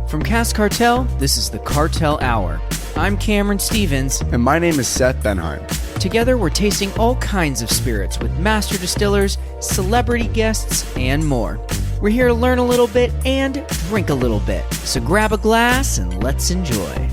From Cask Cartel, this is the Cartel Hour. I'm Cameron Stevens. And my name is Seth Benheim. Together, we're tasting all kinds of spirits with master distillers, celebrity guests, and more. We're here to learn a little bit and drink a little bit. So grab a glass and let's enjoy.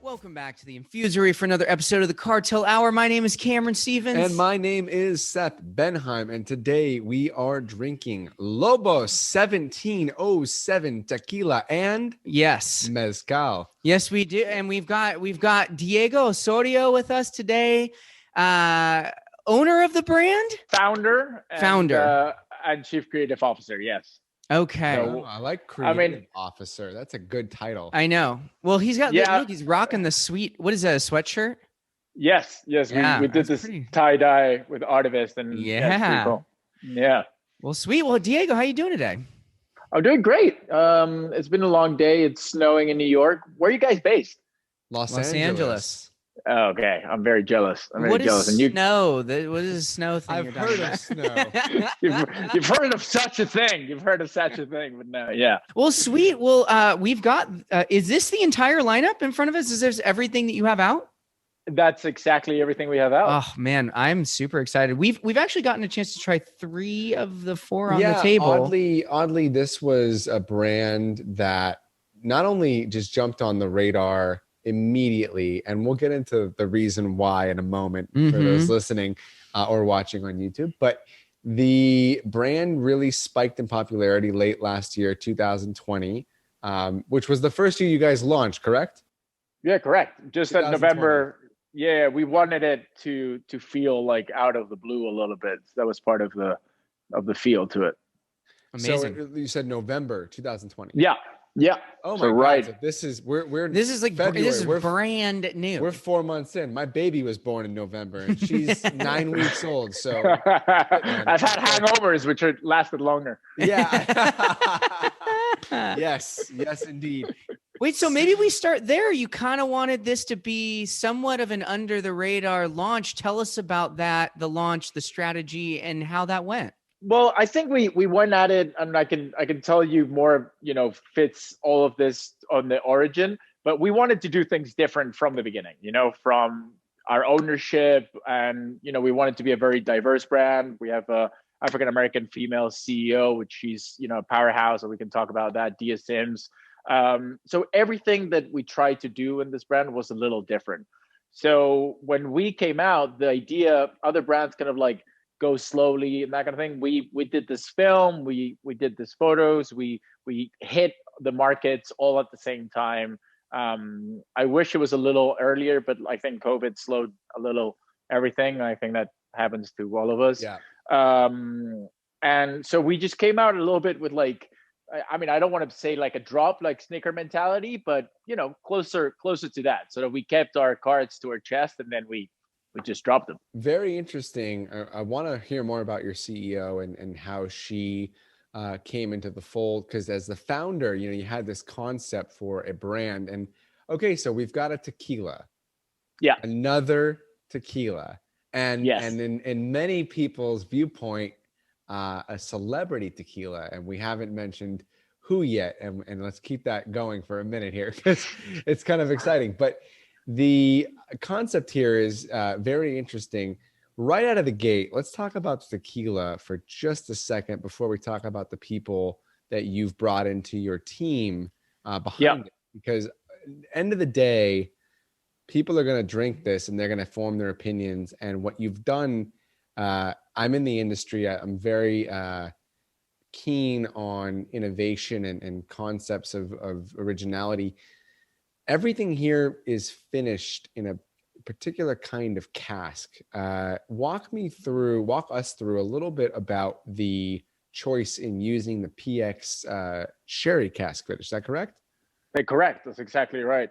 Welcome back to the Infusory for another episode of the Cartel Hour. My name is Cameron Stevens. And my name is Seth Benheim. And today we are drinking Lobos 1707 Tequila and Mezcal. Yes, we do. And we've got Diego Osorio with us today. Owner of the brand? Founder. And Chief Creative Officer, yes. Okay. So, I like creative officer. That's a good title. I know. Well, he's got, look, he's rocking the sweet, what is that, a sweatshirt? Yes. We did this tie-dye with Artivist. And cool. Yeah. Well, sweet. Well, Diego, how you doing today? I'm doing great. It's been a long day. It's snowing in New York. Where are you guys based? Los Angeles. Oh, okay. I'm very jealous. What is snow? What is a snow thing? I've heard of snow. You've heard of such a thing. But no, yeah. Well, sweet. Well, we've got, is this the entire lineup in front of us? Is this everything that you have out? That's exactly everything we have out. Oh man, I'm super excited. We've actually gotten a chance to try 3 of the 4 on the table. Oddly, this was a brand that not only just jumped on the radar immediately, and we'll get into the reason why in a moment for those listening or watching on YouTube, but the brand really spiked in popularity late last year, 2020, which was the first year you guys launched, correct? Yeah, correct. Just in November. Yeah, we wanted it to feel like out of the blue a little bit. That was part of the feel to it. Amazing. So you said November 2020. Yeah. Oh my God. Right. So this is February. This is brand new. We're 4 months in. My baby was born in November and she's 9 weeks old. So I've had hangovers which lasted longer. Yeah. Yes, indeed. Wait, so maybe we start there. You kind of wanted this to be somewhat of an under the radar launch. Tell us about that, the launch, the strategy, and how that went. Well, I think we went at it, and I can tell you more, fits all of this on the origin, but we wanted to do things different from the beginning, from our ownership, and, we wanted to be a very diverse brand. We have a African-American female CEO, which she's, a powerhouse, and we can talk about that, Dia Sims. So everything that we tried to do in this brand was a little different. So when we came out, the idea, other brands kind of like go slowly and that kind of thing. We did this film, we did this photos, we hit the markets all at the same time. I wish it was a little earlier, but I think COVID slowed a little everything. I think that happens to all of us. Yeah. And so we just came out a little bit with I don't want to say like a drop, like sneaker mentality, but closer to that. So that we kept our cards to our chest and then we just dropped them. Very interesting. I want to hear more about your CEO and how she came into the fold, because as the founder, you had this concept for a brand. And okay, so we've got a tequila. Yeah. Another tequila. And yes. And in many people's viewpoint, a celebrity tequila. And we haven't mentioned who yet. And let's keep that going for a minute here, because it's kind of exciting. But the concept here is very interesting. Right out of the gate, let's talk about tequila for just a second before we talk about the people that you've brought into your team behind it. Because end of the day, people are going to drink this and they're going to form their opinions. And what you've done, I'm in the industry. I'm very keen on innovation and concepts of originality. Everything here is finished in a particular kind of cask. Walk us through a little bit about the choice in using the PX sherry cask finish. Is that correct? Correct. That's exactly right.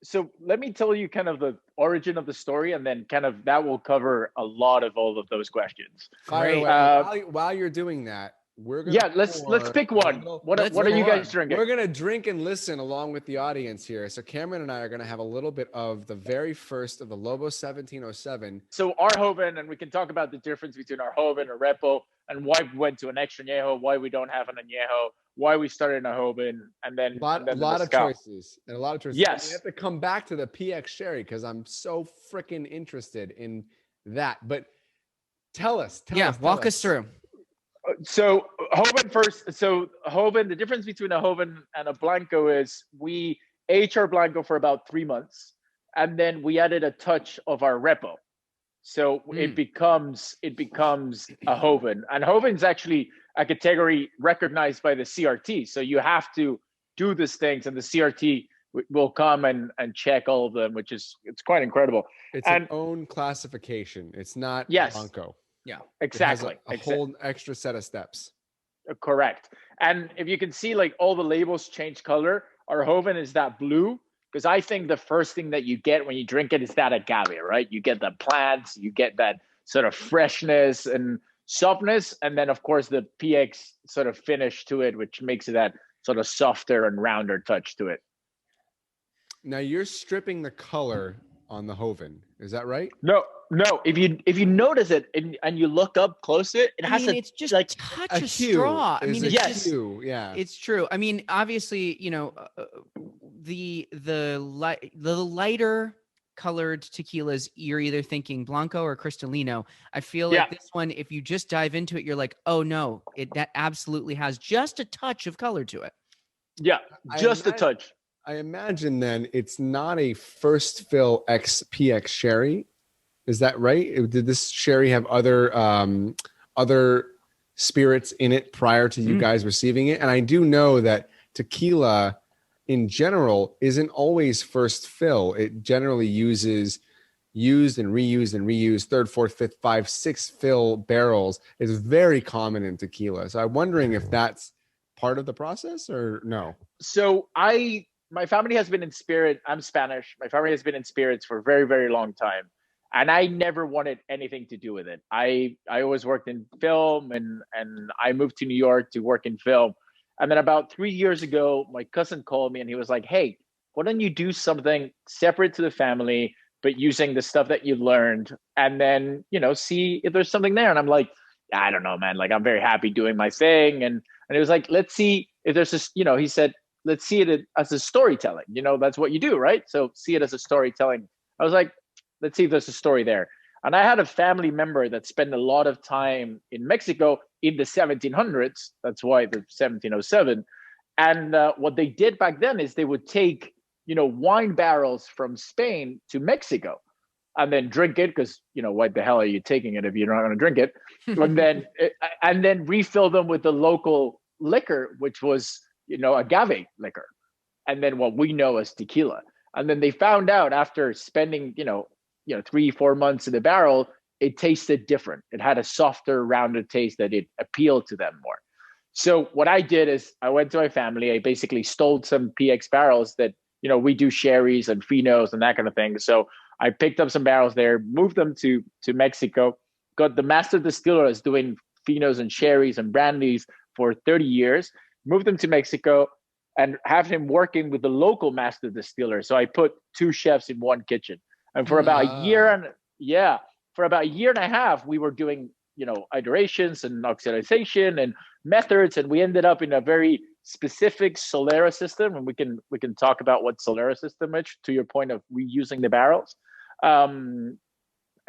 So let me tell you kind of the origin of the story, and then kind of that will cover a lot of all of those questions. While you're doing that, we're gonna let's pick one. What are you guys drinking? We're gonna drink and listen along with the audience here. So Cameron and I are gonna have a little bit of the very first of the Lobos 1707. So our Joven, and we can talk about the difference between our Joven or Repo, and why we went to an extra Anejo, why we don't have an Anejo, why we started in a Joven, and then a lot of choices and a lot of choices. Yes, we have to come back to the PX Sherry because I'm so freaking interested in that. But tell us, walk us through. So Joven first. So Joven, the difference between a Joven and a Blanco is we aged our Blanco for about 3 months, and then we added a touch of our Repo. So it becomes a Joven, and Joven is actually a category recognized by the CRT. So you have to do these things, and the CRT will come and check all of them, it's quite incredible. It's an own classification. It's not Blanco. Yeah, exactly. A whole extra set of steps. Correct. And if you can see, like, all the labels change color, our Joven is that blue, because I think the first thing that you get when you drink it is that agave, right? You get the plants, you get that sort of freshness and softness, and then of course the PX sort of finish to it, which makes it that sort of softer and rounder touch to it. Now you're stripping the color on the Joven, is that right? No. If you notice it and you look up close to it, it's just like touch of straw. I mean, it's hue. Yeah, it's true. I mean, obviously, the lighter colored tequilas, you're either thinking Blanco or Cristalino. I feel like this one, if you just dive into it, you're like, oh no, that absolutely has just a touch of color to it. Yeah, just a touch. I imagine then it's not a first fill PX sherry. Is that right? Did this sherry have other spirits in it prior to you guys receiving it? And I do know that tequila in general isn't always first fill. It generally used and reused third, fourth, fifth, 5, 6 fill barrels is very common in tequila. So I'm wondering if that's part of the process or no. So my family has been in spirit. I'm Spanish. My family has been in spirits for a very, very long time. And I never wanted anything to do with it. I always worked in film and I moved to New York to work in film. And then about 3 years ago, my cousin called me and he was like, hey, why don't you do something separate to the family, but using the stuff that you learned, and then, see if there's something there. And I'm like, I don't know, man. Like, I'm very happy doing my thing. And it was like, let's see if there's this, he said, let's see it as a storytelling. That's what you do, right? So see it as a storytelling. I was like, let's see if there's a story there. And I had a family member that spent a lot of time in Mexico in the 1700s. That's why the 1707. And what they did back then is they would take, wine barrels from Spain to Mexico and then drink it because, why the hell are you taking it if you're not going to drink it? and then refill them with the local liquor, which was, agave liquor. And then what we know as tequila. And then they found out after spending, 3-4 months in the barrel, it tasted different. It had a softer, rounded taste that it appealed to them more. So what I did is I went to my family. I basically stole some PX barrels that, we do sherries and finos and that kind of thing. So I picked up some barrels there, moved them to Mexico, got the master distiller is doing finos and sherries and brandies for 30 years, moved them to Mexico and have him working with the local master distiller. So I put 2 chefs in one kitchen. And for about a year and a half, we were doing, iterations and oxidization and methods. And we ended up in a very specific Solera system. And we can talk about what Solera system is, to your point of reusing the barrels. And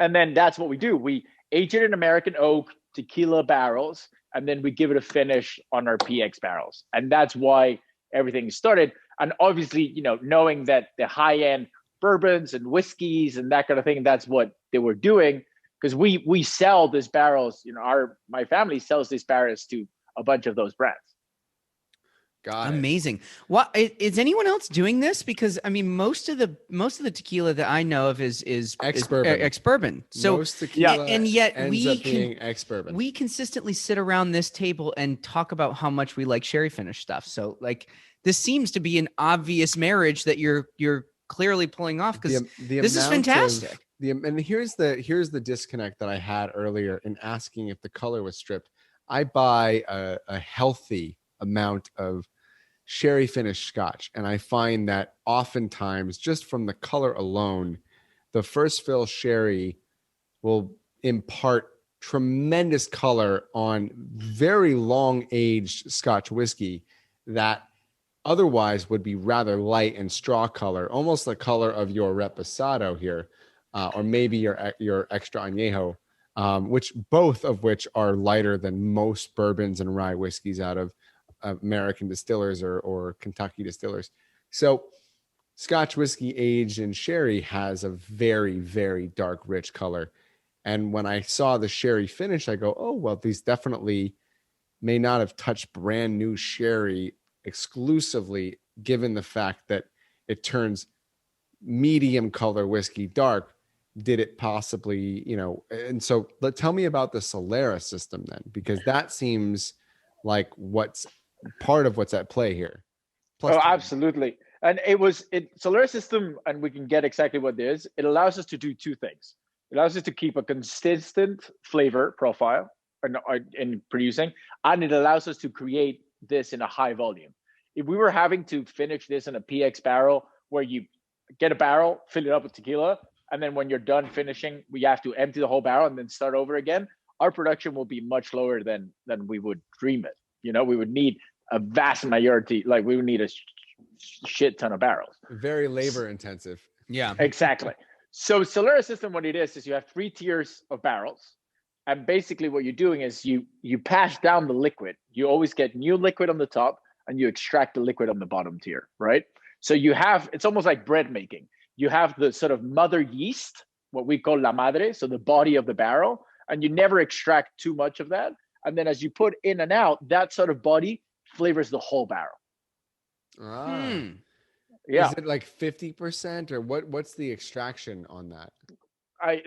then that's what we do. We age it in American oak tequila barrels, and then we give it a finish on our PX barrels. And that's why everything started. And obviously, knowing that the high-end bourbons and whiskeys and that kind of thing, that's what they were doing, because we sell these barrels. My family sells these barrels to a bunch of those brands. Got it. Amazing. What is anyone else doing this? Because I mean, most of the tequila that I know of is ex-bourbon. So most tequila and yet ends up being ex-bourbon. We consistently sit around this table and talk about how much we like sherry finish stuff. So like, this seems to be an obvious marriage that you're clearly pulling off, because this is fantastic. And here's the disconnect that I had earlier in asking if the color was stripped. I buy a healthy amount of sherry finished scotch, and I find that oftentimes, just from the color alone, the first fill sherry will impart tremendous color on very long aged Scotch whiskey that otherwise would be rather light and straw color, almost the color of your Reposado here, or maybe your extra Anejo, which both of which are lighter than most bourbons and rye whiskeys out of American distillers or Kentucky distillers. So Scotch whiskey aged in sherry has a very, very dark, rich color. And when I saw the sherry finish, I go, oh, well, these definitely may not have touched brand new sherry exclusively, given the fact that it turns medium color whiskey dark. Did it possibly, and so tell me about the Solera system then, because that seems like what's part of what's at play here. Plus absolutely. And Solera system, and we can get exactly what it is. It allows us to do two things. It allows us to keep a consistent flavor profile in producing, and it allows us to create this in a high volume. If we were having to finish this in a PX barrel, where you get a barrel, fill it up with tequila, and then when you're done finishing, we have to empty the whole barrel and then start over again, our production will be much lower than we would dream it. We would need a vast majority, like we would need a shit ton of barrels. Very labor intensive. Yeah, exactly. So Solera system, what it is you have 3 tiers of barrels. And basically what you're doing is you pass down the liquid. You always get new liquid on the top and you extract the liquid on the bottom tier, right? So it's almost like bread making. You have the sort of mother yeast, what we call la madre, so the body of the barrel, and you never extract too much of that. And then as you put in and out, that sort of body flavors the whole barrel. Yeah. Is it like 50% or what's the extraction on that?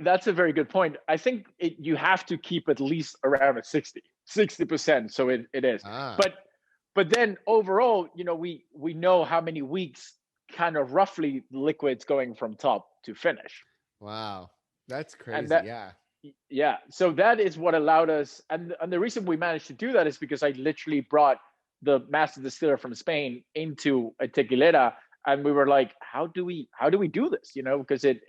That's a very good point. I think you have to keep at least around a 60%. So it is. But then overall, we know how many weeks kind of roughly the liquid's going from top to finish. Wow. That's crazy. And yeah. So that is what allowed us. And the reason we managed to do that is because I literally brought the master distiller from Spain into a tequilera, and we were like, how do we do this? Because it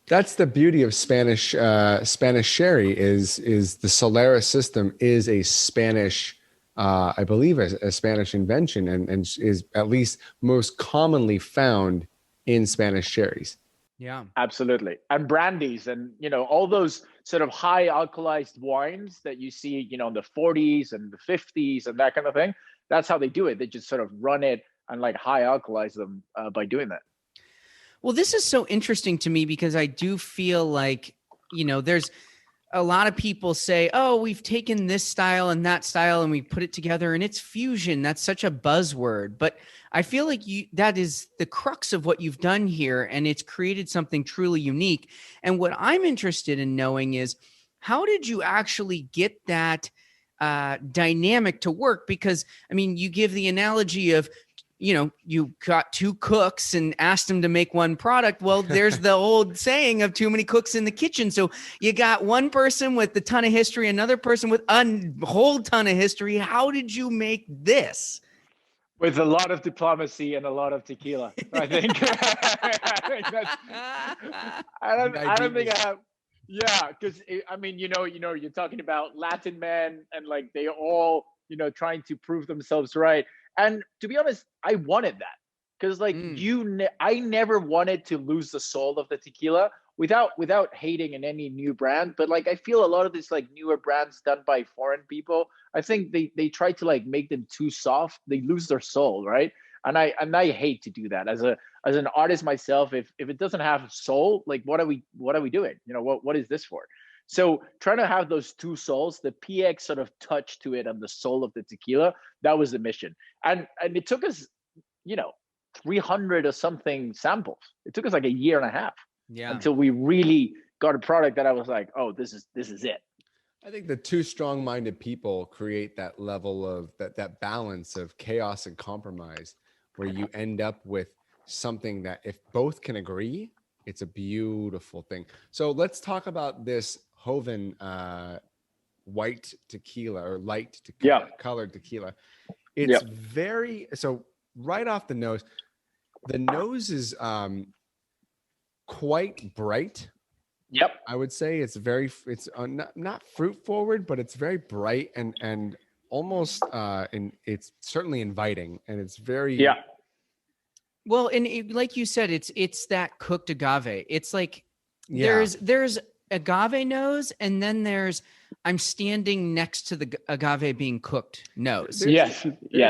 that's the beauty of Spanish sherry is the Solera system is a Spanish, I believe, a Spanish invention, and is at least most commonly found in Spanish sherries. Yeah, absolutely. And brandies and, all those sort of high alkalized wines that you see, in the 40s and the 50s and that kind of thing. That's how they do it. They just sort of run it and like high alkalize them by doing that. Well, this is so interesting to me because I do feel like, there's a lot of people say, oh, we've taken this style and that style and we put it together and it's fusion. That's such a buzzword. But I feel like that is the crux of what you've done here, and it's created something truly unique. And what I'm interested in knowing is, how did you actually get that dynamic to work? Because, you give the analogy of, you got 2 cooks and asked them to make one product. Well, there's the old saying of too many cooks in the kitchen. So you got one person with a ton of history, another person with a whole ton of history. How did you make this? With a lot of diplomacy and a lot of tequila, I think. I don't think I have. Yeah, because you're talking about Latin men and like they all, trying to prove themselves right. And to be honest, I wanted that because like I never wanted to lose the soul of the tequila without hating in any new brand. But like, I feel a lot of these like newer brands done by foreign people, I think they try to like make them too soft. They lose their soul, right? And I hate to do that as an artist myself. If it doesn't have soul, like what are we doing? What is this for? So trying to have those 2 souls, the PX sort of touch to it and the soul of the tequila, that was the mission. And it took us, 300 or something samples. It took us like a year and a half until we really got a product that I was like, oh, this is it. I think the 2 strong-minded people create that level of that balance of chaos and compromise, where you end up with something that if both can agree, it's a beautiful thing. So let's talk about this Joven white tequila or light colored tequila. It's very, so right off the nose is quite bright. Yep. I would say it's not fruit forward, but it's very bright and almost it's certainly inviting, and it's very Well, and like you said, it's that cooked agave. It's like there's agave nose, and then there's I'm standing next to the agave being cooked nose. There's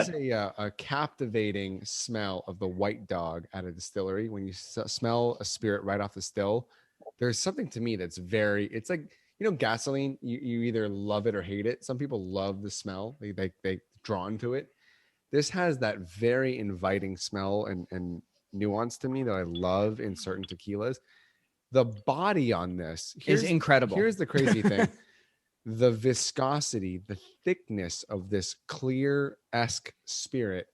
a captivating smell of the white dog at a distillery. When you smell a spirit right off the still, there's something to me that's it's like, gasoline, you either love it or hate it. Some people love the smell. They drawn to it. This has that very inviting smell and nuance to me that I love in certain tequilas. The body on this is incredible. Here's the crazy thing. The viscosity, the thickness of this clear-esque spirit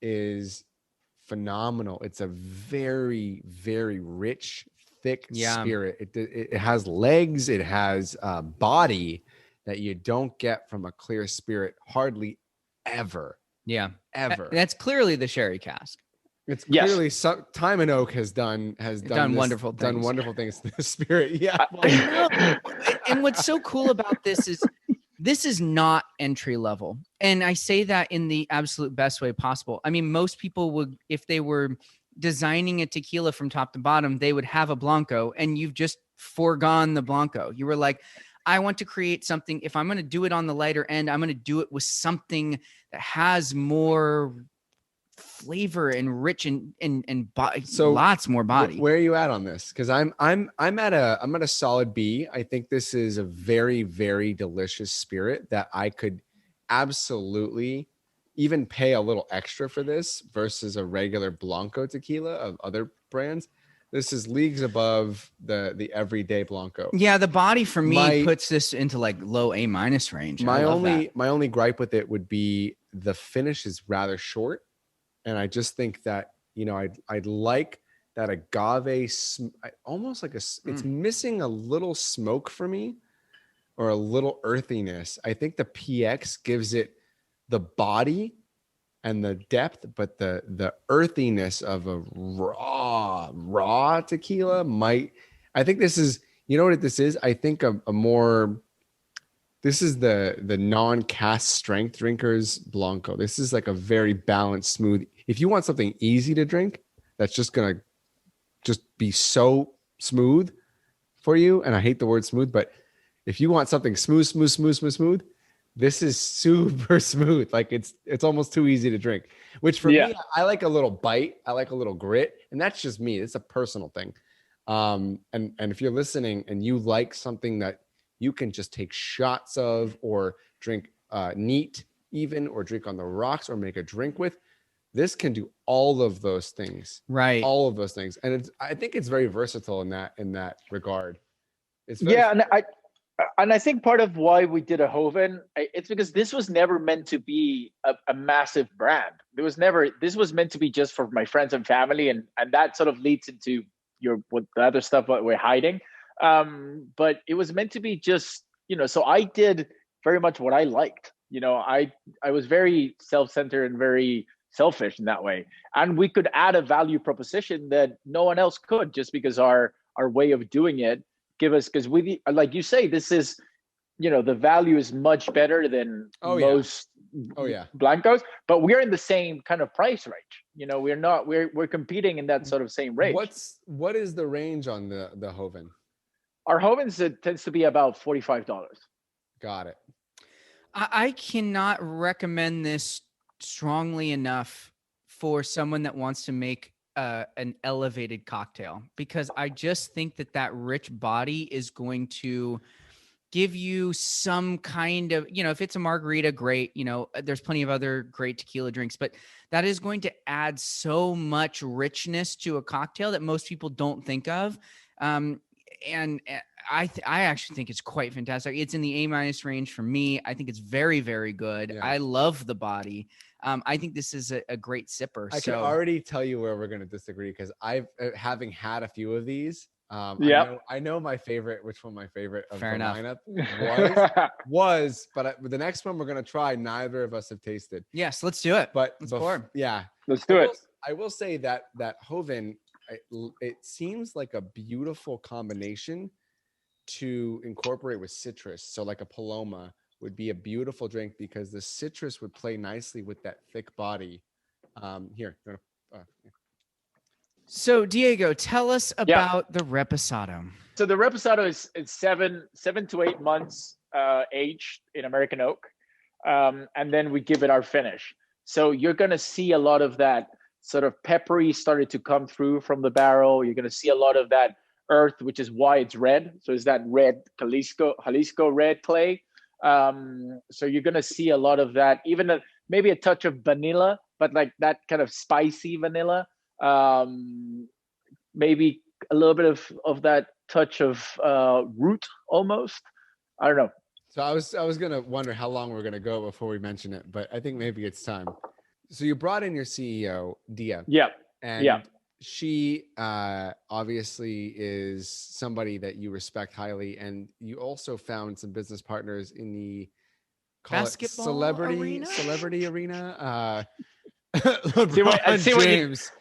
is phenomenal. It's a very, very rich, thick spirit. It has legs. It has body that you don't get from a clear spirit hardly ever. Yeah, ever. That's clearly the sherry cask. It's clearly Time and Oak has done wonderful things. Done wonderful things to the spirit. Yeah. I know. And what's so cool about this is not entry level. And I say that in the absolute best way possible. I mean, most people would, if they were designing a tequila from top to bottom, they would have a Blanco, and you've just foregone the Blanco. You were like, I want to create something. If I'm going to do it on the lighter end, I'm going to do it with something that has more flavor and rich and so lots more body. Where are you at on this? Because I'm at a solid B. I think this is a very, very delicious spirit that I could absolutely even pay a little extra for this versus a regular Blanco tequila of other brands. This is leagues above the everyday Blanco. Yeah, the body for me puts this into like low A- range. My only gripe with it would be the finish is rather short. And I just think that, I'd like that agave, almost like it's missing a little smoke for me, or a little earthiness. I think the PX gives it the body and the depth, but the earthiness of a raw tequila I think this is, what this is? I think this is the non-cast strength drinkers Blanco. This is like a very balanced, smooth. If you want something easy to drink, that's just going to just be so smooth for you. And I hate the word smooth, but if you want something smooth, this is super smooth. Like it's almost too easy to drink, which for me, I like a little bite. I like a little grit, and that's just me. It's a personal thing. And if you're listening and you like something that you can just take shots of, or drink neat even, or drink on the rocks, or make a drink with, this can do all of those things. Right. All of those things. And I think it's very versatile in that regard. And I think part of why we did a Joven, it's because this was never meant to be a massive brand. This was meant to be just for my friends and family, and that sort of leads into what the other stuff that we're hiding. But it was meant to be just, so I did very much what I liked. I was very self-centered and very selfish in that way. And we could add a value proposition that no one else could, just because our way of doing it because we, like you say, this is, the value is much better than most Blancos, but we're in the same kind of price range. We're competing in that sort of same range. What is the range on the Joven? Our Jovens, it tends to be about $45. Got it. I cannot recommend this strongly enough for someone that wants to make an elevated cocktail, because I just think that rich body is going to give you some kind of, if it's a margarita, great. There's plenty of other great tequila drinks, but that is going to add so much richness to a cocktail that most people don't think of. And I actually think it's quite fantastic. It's in the A- range for me. I think it's very, very good. Yeah. I love the body. I think this is a great sipper. I can already tell you where we're going to disagree, because having had a few of these, I know my favorite, which one my favorite of Fair the enough. lineup was, but the next one we're going to try, neither of us have tasted. Yes, let's do it. But let's pour. Yeah. Let's do it. I will say that Joven, it seems like a beautiful combination to incorporate with citrus. So like a Paloma would be a beautiful drink because the citrus would play nicely with that thick body. Here. So Diego, tell us about the Reposado. So the Reposado is 7 to 8 months aged in American oak. And then we give it our finish. So you're going to see a lot of that sort of peppery started to come through from the barrel. You're going to see a lot of that earth, which is why it's red. So it's that red Jalisco red clay. So you're going to see a lot of that, even maybe a touch of vanilla, but like that kind of spicy vanilla. Maybe a little bit of that touch of root almost. I don't know. So I was gonna wonder how long we're gonna go before we mention it, but I think maybe it's time. So you brought in your CEO, Dia. Yeah. And she obviously is somebody that you respect highly, and you also found some business partners in the basketball celebrity arena. LeBron James.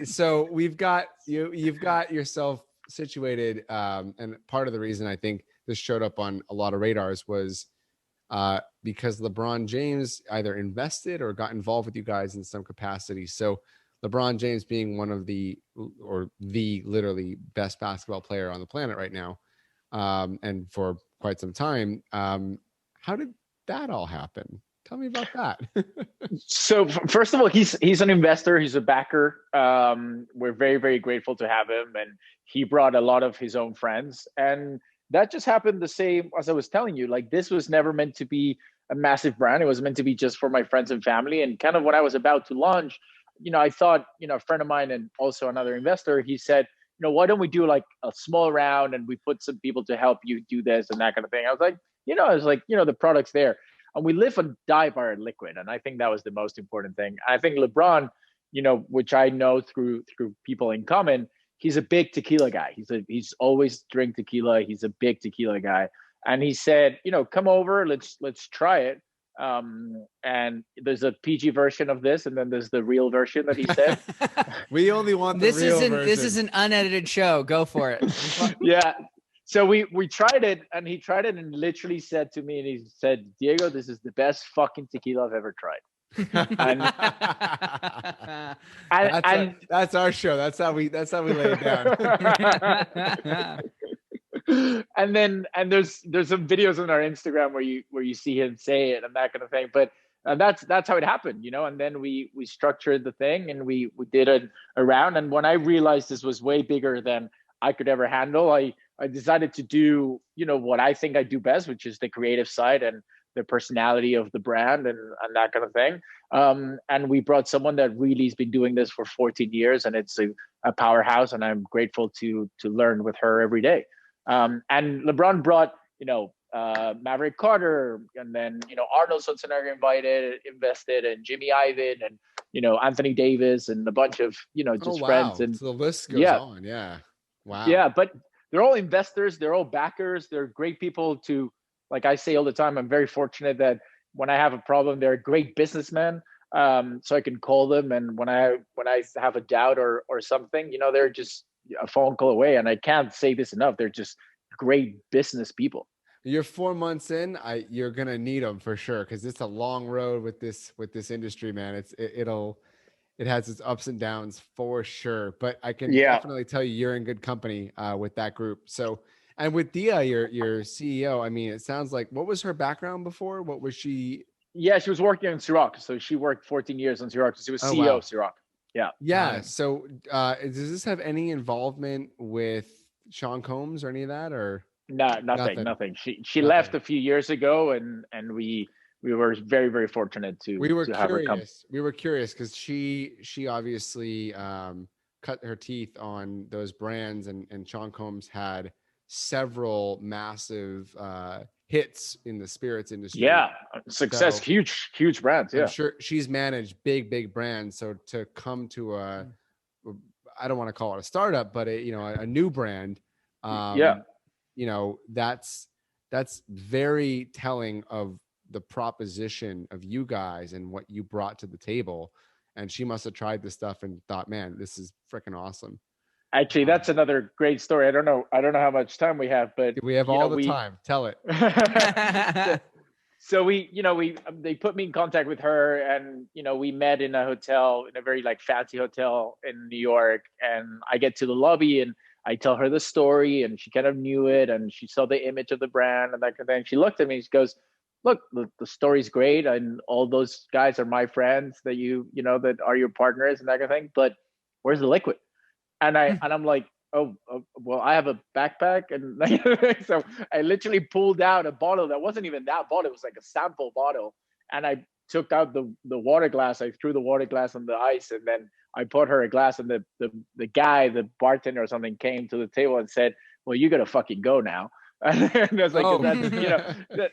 So you've got yourself situated, and part of the reason I think this showed up on a lot of radars was because LeBron James either invested or got involved with you guys in some capacity. So LeBron James being one of the literally best basketball player on the planet right now, and for quite some time. How did that all happen? Tell me about that. So first of all, he's an investor. He's a backer. We're very, very grateful to have him. And he brought a lot of his own friends. And that just happened the same as I was telling you. Like, this was never meant to be a massive brand. It was meant to be just for my friends and family. And kind of when I was about to launch, I thought, a friend of mine and also another investor, he said, why don't we do like a small round and we put some people to help you do this and that kind of thing. I was like, the product's there. And we live and die by our liquid. And I think that was the most important thing. I think LeBron, which I know through people in common, he's a big tequila guy. He's always drink tequila. He's a big tequila guy. And he said, come over, let's try it. And there's a PG version of this, and then there's the real version that he said. We only want the real version. This is an unedited show. Go for it. Yeah. So we tried it, and he tried it and literally said to me, and he said, Diego, this is the best fucking tequila I've ever tried. That's our show. That's how we lay it down. And there's some videos on our Instagram where you see him say it and that kind of thing. But that's how it happened, And then we structured the thing and we did a round. And when I realized this was way bigger than I could ever handle, I decided to do, what I think I do best, which is the creative side and the personality of the brand and that kind of thing. And we brought someone that really has been doing this for 14 years, and it's a powerhouse. And I'm grateful to learn with her every day. And LeBron brought, Maverick Carter, and then, Arnold Schwarzenegger invested, and Jimmy Iovine, and, Anthony Davis, and a bunch of, just friends. And so the list goes on. Yeah. Wow. Yeah. But they're all investors. They're all backers. They're great people to, like I say all the time, I'm very fortunate that when I have a problem, they're a great businessmen. So I can call them. And when I have a doubt or something, they're just a phone call away. And I can't say this enough. They're just great business people. You're 4 months in. You're going to need them for sure. Cause it's a long road with this industry, man. It has its ups and downs for sure, but I can definitely tell you, you're in good company with that group. So, and with Dia, your CEO, I mean, it sounds like, what was her background before? What was she? Yeah, she was working on Ciroc. So she worked 14 years on Ciroc. She was CEO of Ciroc. Yeah. Yeah. So does this have any involvement with Sean Combs or any of that, or? No, nothing. She left a few years ago, and we were very, very fortunate to have her come. We were curious because she obviously cut her teeth on those brands, and Sean Combs had several massive hits in the spirits industry. Yeah, success, so, huge brands. Yeah, I'm sure she's managed big brands. So to come to I don't want to call it a startup, but a new brand. Yeah. That's very telling of the proposition of you guys and what you brought to the table. And she must have tried this stuff and thought, man, this is freaking awesome. Actually, that's another great story. I don't know how much time we have, but We have all the time. Tell it. So they put me in contact with her, and we met in a hotel, in a very like fancy hotel in New York. And I get to the lobby and I tell her the story, and she kind of knew it, and she saw the image of the brand and that kind of thing. She looked at me and she goes, "Look, the story's great, and all those guys are my friends that that are your partners and that kind of thing. But where's the liquid?" And I'm like, oh, well, I have a backpack, and so I literally pulled out a bottle that wasn't even that bottle. It was like a sample bottle, and I took out the water glass. I threw the water glass on the ice, and then I poured her a glass. And the guy, the bartender or something, came to the table and said, "Well, you gotta fucking go now." And I was like,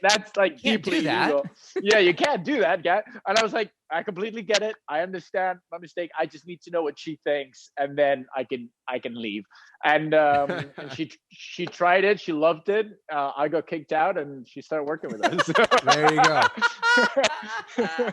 that's like deeply illegal. Yeah, you can't do that, guy. And I was like, I completely get it. I understand my mistake. I just need to know what she thinks, and then I can leave. And she tried it. She loved it. I got kicked out, and she started working with us. There you go.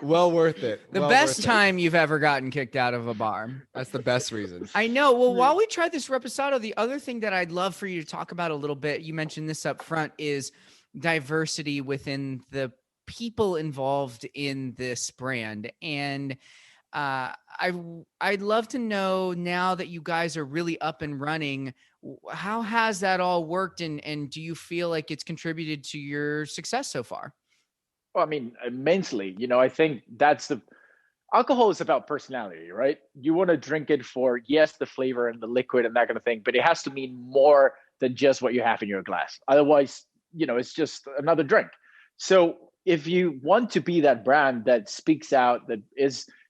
Well worth it. The best time you've ever gotten kicked out of a bar. That's the best reason. I know. Well, while we try this Reposado, the other thing that I'd love for you to talk about a little bit, you mentioned this up front, is diversity within the people involved in this brand. And I'd love to know, now that you guys are really up and running, how has that all worked? And do you feel like it's contributed to your success so far? Well, I mean, immensely. I think alcohol is about personality, right? You want to drink it for, yes, the flavor and the liquid and that kind of thing, but it has to mean more than just what you have in your glass. Otherwise, it's just another drink. So if you want to be that brand that speaks out, that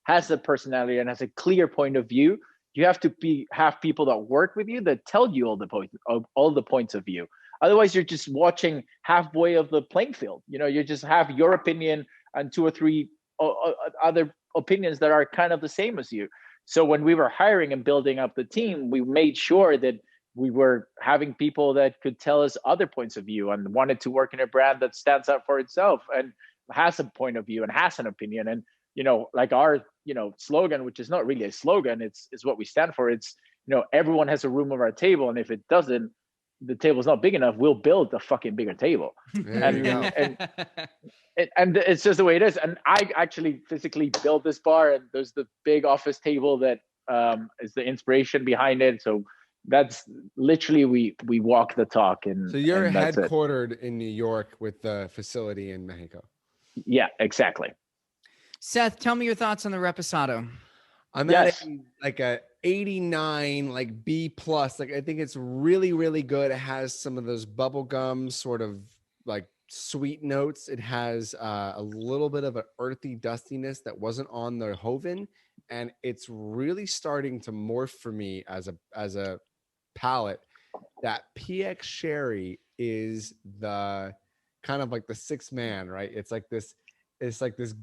has a personality and has a clear point of view, you have to have people that work with you that tell you all the points of view. Otherwise, you're just watching halfway of the playing field. You just have your opinion and two or three other opinions that are kind of the same as you. So when we were hiring and building up the team, we made sure that we were having people that could tell us other points of view and wanted to work in a brand that stands up for itself and has a point of view and has an opinion. And, like our, slogan, which is not really a slogan, it's what we stand for. It's, everyone has a room at our table. And if it doesn't, the table's not big enough, we'll build a fucking bigger table. And it's just the way it is. And I actually physically built this bar, and there's the big office table that is the inspiration behind it. So that's literally, we walk the talk. And so you're and headquartered in New York with the facility in Mexico. Yeah, exactly. Seth, tell me your thoughts on the Reposado. I'm at like a 89, like B plus. Like, I think it's really, really good. It has some of those bubblegum sort of like sweet notes. It has a little bit of an earthy dustiness that wasn't on the Joven, and it's really starting to morph for me as a palate. That PX Sherry is the kind of like the sixth man, right? It's like this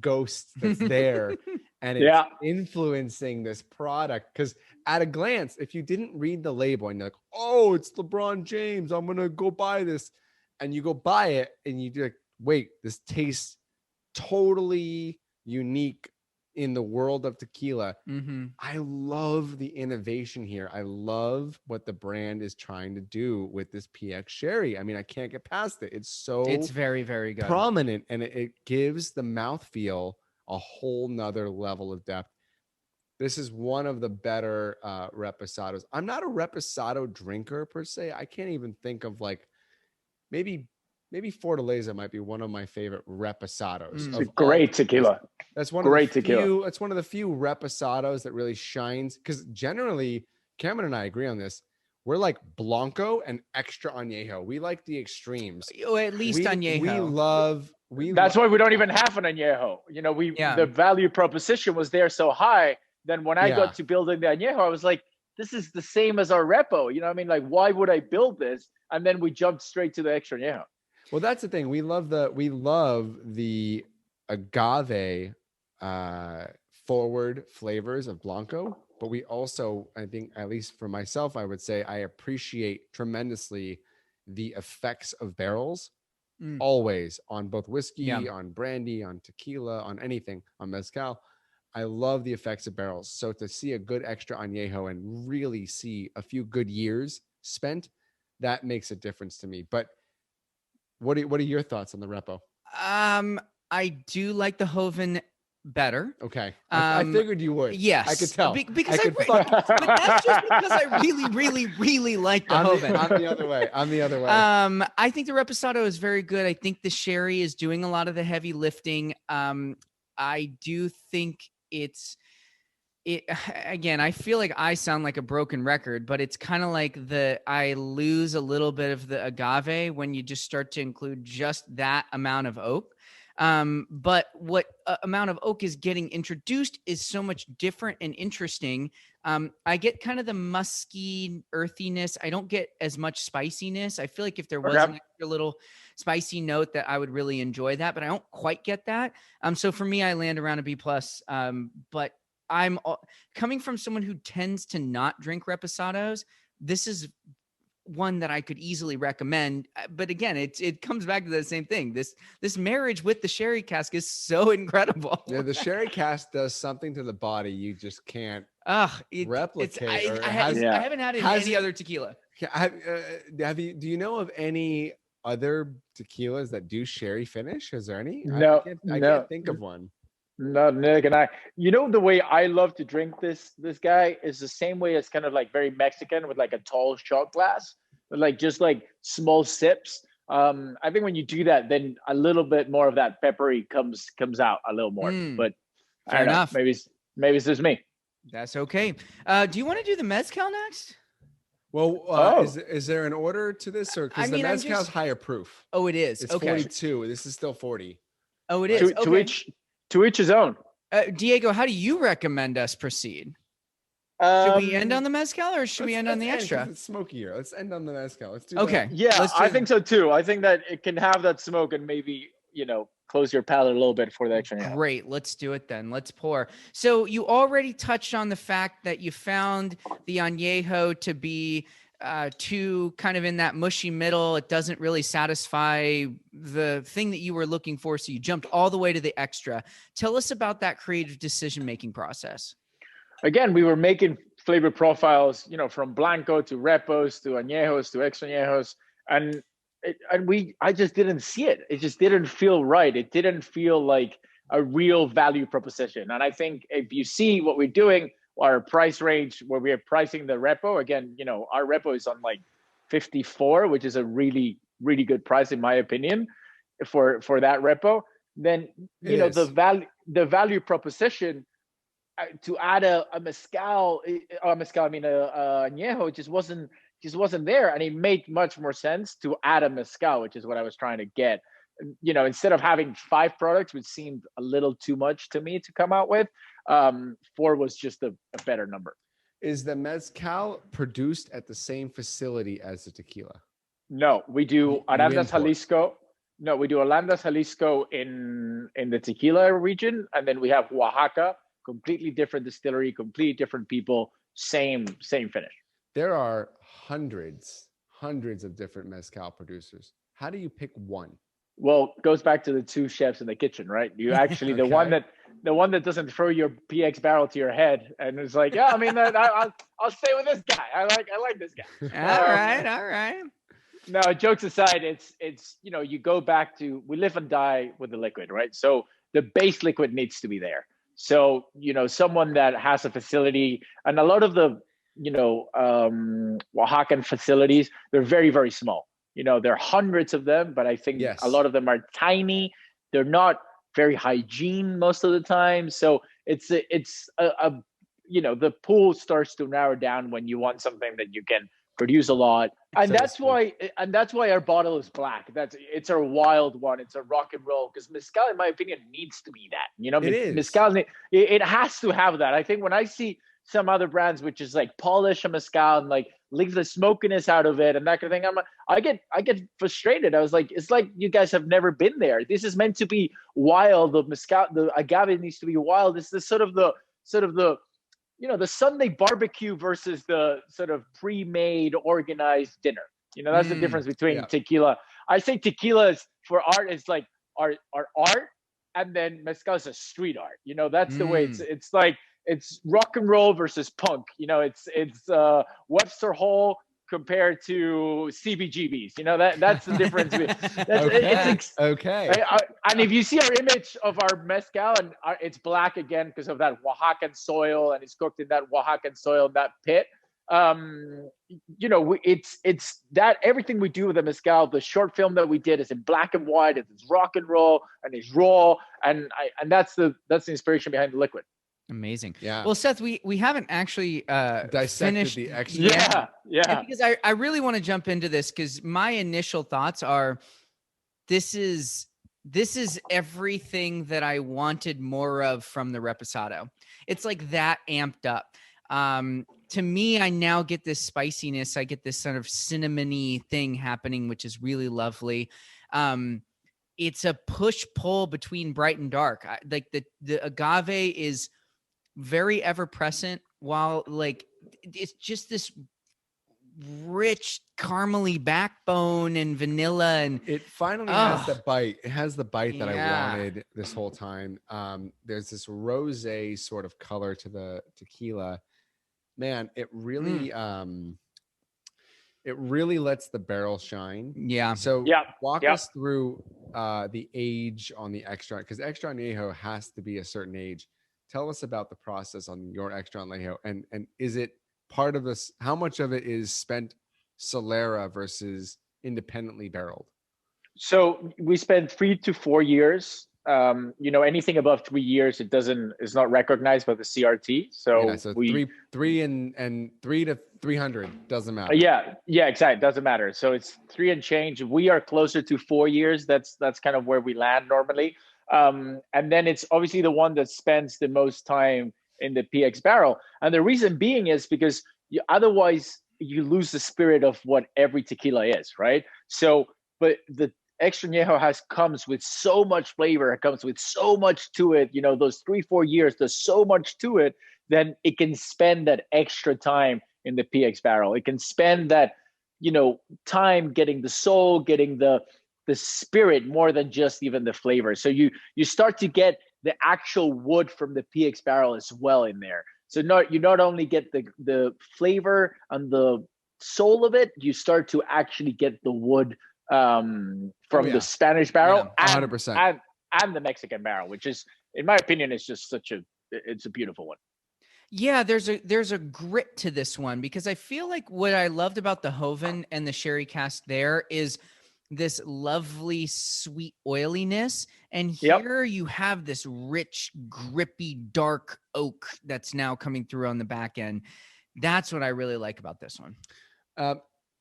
ghost that's there. And it's influencing this product, because at a glance, if you didn't read the label and you're like, oh, it's LeBron James, I'm gonna go buy this, and you go buy it and you're like, wait, this tastes totally unique in the world of tequila. I love the innovation here. I love what the brand is trying to do with this PX Sherry. I mean, I can't get past it. It's very, very good, prominent, and it gives the mouthfeel a whole nother level of depth. This is one of the better Reposados. I'm not a Reposado drinker per se. I can't even think of, like, maybe Fortaleza might be one of my favorite Reposados. It's a great tequila. That's one of the few. It's one of the few Reposados that really shines, because generally, Cameron and I agree on this. We're like Blanco and extra Anejo. We like the extremes. At least Anejo. That's why we don't even have an Anejo. The value proposition was there so high. Then when I got to building the Anejo, I was like, this is the same as our Repo. You know what I mean? Like, why would I build this? And then we jumped straight to the extra Anejo. Well, that's the thing. We love the agave forward flavors of Blanco. but we also, I think, at least for myself, I would say I appreciate tremendously the effects of barrels always on both whiskey, on brandy, on tequila, on anything, on mezcal. I love the effects of barrels. So to see a good extra añejo and really see a few good years spent, that makes a difference to me. But what are your thoughts on the Repo? I do like the Joven better. Okay. I figured you would. Yes. I could tell. Because but that's just because I really like the Joven. I'm the other way. I think the Reposado is very good. I think the sherry is doing a lot of the heavy lifting. I do think again, I feel like I sound like a broken record, but it's kind of like I lose a little bit of the agave when you just start to include just that amount of oak. But what amount of oak is getting introduced is so much different and interesting. I get kind of the musky earthiness. I don't get as much spiciness. I feel like if there was an extra little spicy note that I would really enjoy that, but I don't quite get that. So for me, I land around a B+. But I'm coming from someone who tends to not drink reposados. This is one that I could easily recommend, but again, it comes back to the same thing. This marriage with the sherry cask is so incredible. Yeah, the sherry cask does something to the body you just can't replicate. I haven't had it in any other tequila. Do you know of any other tequilas that do sherry finish? Is there any? No, I can't think of one. No, Nick and I, the way I love to drink this guy is the same way as kind of like very Mexican with like a tall shot glass, but like just like small sips. I think when you do that, then a little bit more of that peppery comes out a little more. But fair enough. Maybe it's just me. That's okay. Do you want to do the mezcal next? Well, is there an order to this, or because the mezcal's higher proof? Oh, it is. It's 42. This is still 40. Oh, it is. To each his own. Diego, how do you recommend us proceed? Should we end on the mezcal or should we end on the extra? It's smokier. Let's end on the mezcal. Let's do okay. That. Yeah, I think so too. I think that it can have that smoke and maybe, close your palate a little bit for the extra. Great. Let's do it then. Let's pour. So you already touched on the fact that you found the añejo to be too kind of in that mushy middle. It doesn't really satisfy the thing that you were looking for. So you jumped all the way to the extra. Tell us about that creative decision-making process. Again, we were making flavor profiles, from Blanco to Repos to Añejos to Extra Añejos. I just didn't see it. It just didn't feel right. It didn't feel like a real value proposition. And I think if you see what we're doing, our price range where we are pricing the Repo, again, our Repo is on like 54, which is a really, really good price in my opinion for that Repo. Then, the value proposition to add a Añejo just wasn't there. And it made much more sense to add a Mezcal, which is what I was trying to get. Instead of having 5 products, which seemed a little too much to me to come out with, 4 was just a better number. Is the Mezcal produced at the same facility as the tequila? No, we do Arandas, Jalisco. No, we do Arandas, Jalisco in the tequila region. And then we have Oaxaca, completely different distillery, completely different people, same finish. There are hundreds of different Mezcal producers. How do you pick one? Well, it goes back to the 2 chefs in the kitchen, right? You actually okay. the one that doesn't throw your PX barrel to your head and it's like, I'll stay with this guy. I like this guy. All right. No, jokes aside, it's you go back to, we live and die with the liquid, right? So the base liquid needs to be there. So someone that has a facility, and a lot of the Oaxacan facilities, they're very, very small. There are hundreds of them, but I think a lot of them are tiny. They're not very hygiene most of the time. So it's the pool starts to narrow down when you want something that you can produce a lot. And that's why our bottle is black. It's our wild one. It's a rock and roll, because Mezcal, in my opinion, needs to be that. It is. Mezcal, it has to have that. I think when I see some other brands which is like polish a Mezcal and like leave the smokiness out of it and that kind of thing, I get frustrated. I was like, it's like you guys have never been there. This is meant to be wild. The Mezcal, the agave needs to be wild. It's the sort of the the Sunday barbecue versus the sort of pre-made organized dinner. That's the difference between tequila. I say tequila is for art is like our art, and then mezcal is a street art. That's the way it's like it's rock and roll versus punk. It's Webster Hall compared to CBGBs. That's the difference. Okay. And if you see our image of our mezcal, and it's black again because of that Oaxacan soil, and it's cooked in that Oaxacan soil, that pit. It's that everything we do with the mezcal, the short film that we did is in black and white, it's rock and roll, and it's raw, and that's the inspiration behind the liquid. Amazing. Yeah. Well, Seth, we haven't actually dissected finished the extra. Yeah. And because I really want to jump into this, because my initial thoughts are this is everything that I wanted more of from the Reposado. It's like that amped up. To me, I now get this spiciness. I get this sort of cinnamony thing happening, which is really lovely. It's a push-pull between bright and dark. Like the agave is very ever present, while like it's just this rich caramely backbone and vanilla, and it finally has the bite. It has the bite that I wanted this whole time. There's this rosé sort of color to the tequila. Man, it really lets the barrel shine. Yeah. So walk us through the age on the extra, because extra añejo has to be a certain age. Tell us about the process on your extra añejo, and is it part of this? How much of it is spent Solera versus independently barreled? So we spend 3 to 4 years. Anything above 3 years, is not recognized by the CRT. So three and 3 to 300 doesn't matter. Yeah, exactly. Doesn't matter. So it's 3 and change. We are closer to 4 years. That's kind of where we land normally. And then it's obviously the one that spends the most time in the PX barrel. And the reason being is because otherwise you lose the spirit of what every tequila is, right? So, but the extra añejo comes with so much flavor. It comes with so much to it. Those 3-4 years, there's so much to it. Then it can spend that extra time in the PX barrel. It can spend that, time getting the soul, getting the spirit more than just even the flavor. So you start to get the actual wood from the PX barrel as well in there. So you not only get the flavor and the soul of it, you start to actually get the wood from the Spanish barrel, 100%, and the Mexican barrel, which is, in my opinion, is just it's a beautiful one. Yeah, there's a grit to this one, because I feel like what I loved about the Joven and the sherry cask there is this lovely sweet oiliness, and here you have this rich, grippy, dark oak that's now coming through on the back end. That's what I really like about this one.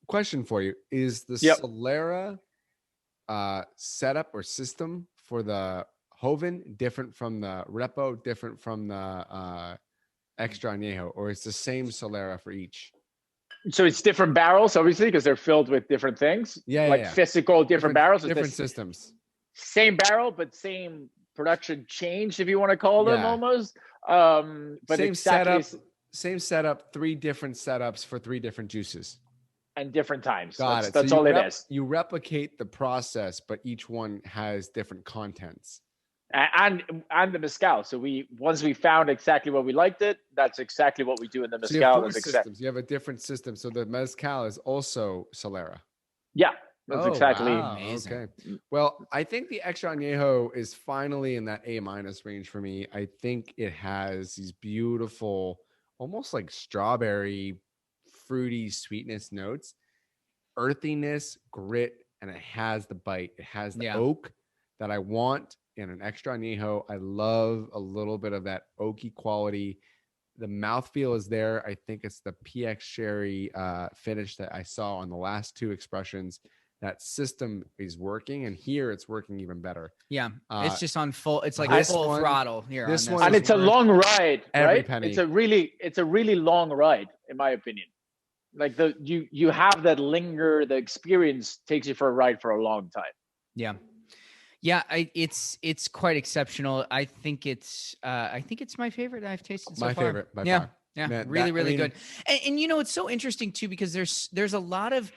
Question for you: is the Solera setup or system for the Joven different from the Repo, different from the extra añejo, or it's the same Solera for each? So it's different barrels, obviously, because they're filled with different things. Physical different barrels, different systems. Same barrel, but same production change, if you want to call them, almost. But same setup, 3 different setups for 3 different juices. And different times. Got it. That's all it is. You replicate the process, but each one has different contents. And the mezcal. So once we found exactly what we liked it, that's exactly what we do in the mezcal. So you have 4 systems. You have a different system. So the mezcal is also Solera. Yeah, that's exactly. Wow. Okay. Well, I think the extra añejo is finally in that A- range for me. I think it has these beautiful, almost like strawberry, fruity sweetness notes, earthiness, grit, and it has the bite. It has the oak that I want in an extra añejo. I love a little bit of that oaky quality. The mouthfeel is there. I think it's the PX sherry finish that I saw on the last 2 expressions. That system is working, and here it's working even better. Yeah, it's just on full. It's like full throttle here. This one, and it's a long ride, right? Penny. It's a really long ride, in my opinion. Like you have that linger. The experience takes you for a ride for a long time. Yeah. Yeah, it's quite exceptional. I think it's my favorite I've tasted so far. My favorite by far. Yeah, Man, really good. And you know, it's so interesting too, because there's a lot of